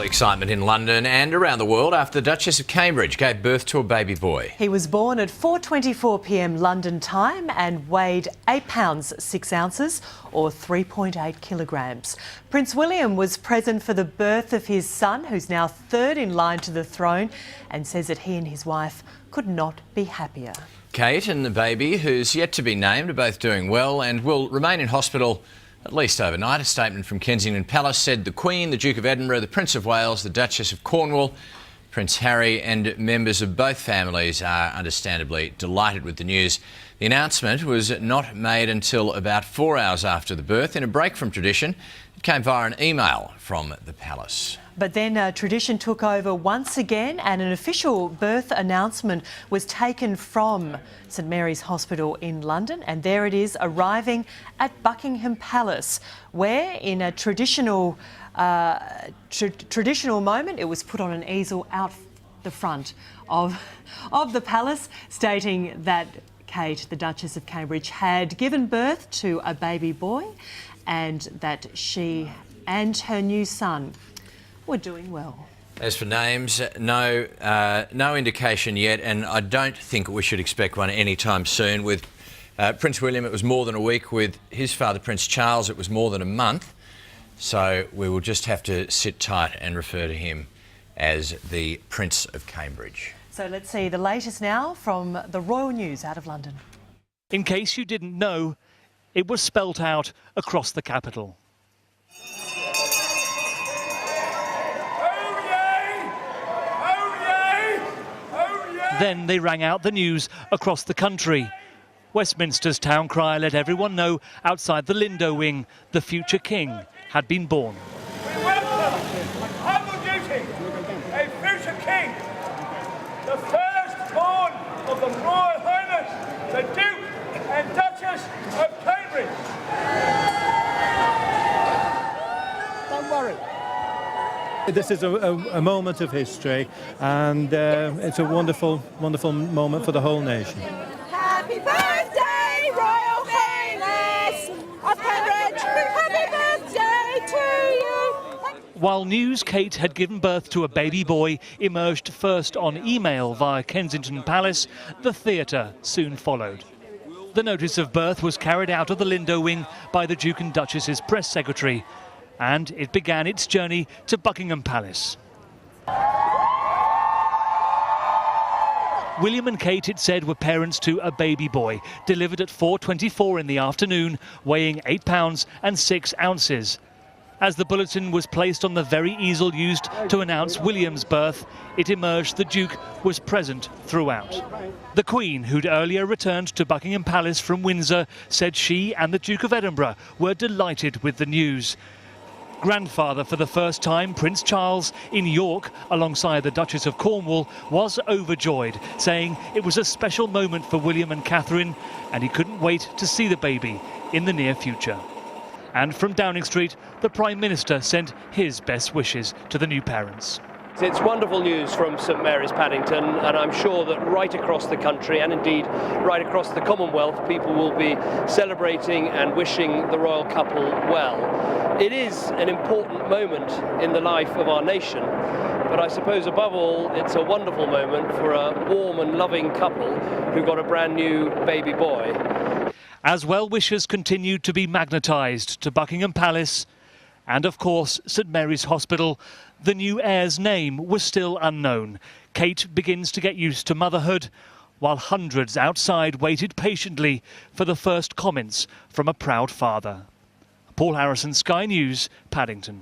excitement in London and around the world after the Duchess of Cambridge gave birth to a baby boy. He was born at 4:24 p.m. London time and weighed 8 pounds 6 ounces or 3.8 kilograms. Prince William was present for the birth of his son, who's now third in line to the throne, and says that he and his wife could not be happier. Kate and the baby, who's yet to be named, are both doing well and will remain in hospital at least overnight. A statement from Kensington Palace said the Queen, the Duke of Edinburgh, the Prince of Wales, the Duchess of Cornwall, Prince Harry and members of both families are understandably delighted with the news. The announcement was not made until about 4 hours after the birth. In a break from tradition, it came via an email from the palace. But then tradition took over once again and an official birth announcement was taken from St Mary's Hospital in London, and there it is, arriving at Buckingham Palace, where in a traditional moment it was put on an easel out the front of the palace, stating that Kate, the Duchess of Cambridge, had given birth to a baby boy and that she and her new son were doing well. As for names, no indication yet, and I don't think we should expect one anytime soon. With Prince William, it was more than a week. With his father, Prince Charles, it was more than a month. So we will just have to sit tight and refer to him as the Prince of Cambridge. So let's see the latest now from the Royal News out of London. In case you didn't know, it was spelt out across the capital. Then they rang out the news across the country. Westminster's town crier let everyone know outside the Lindo wing the future king had been born. We welcome, with humble duty, a future king, the firstborn of the Royal Highness, the Duke and Duchess of Cambridge. Don't worry. This is a moment of history, and it's a wonderful, wonderful moment for the whole nation. Happy birthday, Royal Highness of Cambridge! Happy birthday to you! While news Kate had given birth to a baby boy emerged first on email via Kensington Palace, the theatre soon followed. The notice of birth was carried out of the Lindo wing by the Duke and Duchess's press secretary, and it began its journey to Buckingham Palace. William and Kate, it said, were parents to a baby boy, delivered at 4:24 in the afternoon, weighing 8 pounds and 6 ounces. As the bulletin was placed on the very easel used to announce William's birth, it emerged the Duke was present throughout. The Queen, who'd earlier returned to Buckingham Palace from Windsor, said she and the Duke of Edinburgh were delighted with the news. Grandfather for the first time, Prince Charles, in York, alongside the Duchess of Cornwall, was overjoyed, saying it was a special moment for William and Catherine, and he couldn't wait to see the baby in the near future. And from Downing Street, the Prime Minister sent his best wishes to the new parents. It's wonderful news from St Mary's Paddington, and I'm sure that right across the country and indeed right across the Commonwealth, people will be celebrating and wishing the royal couple well. It is an important moment in the life of our nation, but I suppose above all it's a wonderful moment for a warm and loving couple who got a brand new baby boy. As well-wishers continued to be magnetised to Buckingham Palace and, of course, St Mary's Hospital, the new heir's name was still unknown. Kate begins to get used to motherhood, while hundreds outside waited patiently for the first comments from a proud father. Paul Harrison, Sky News, Paddington.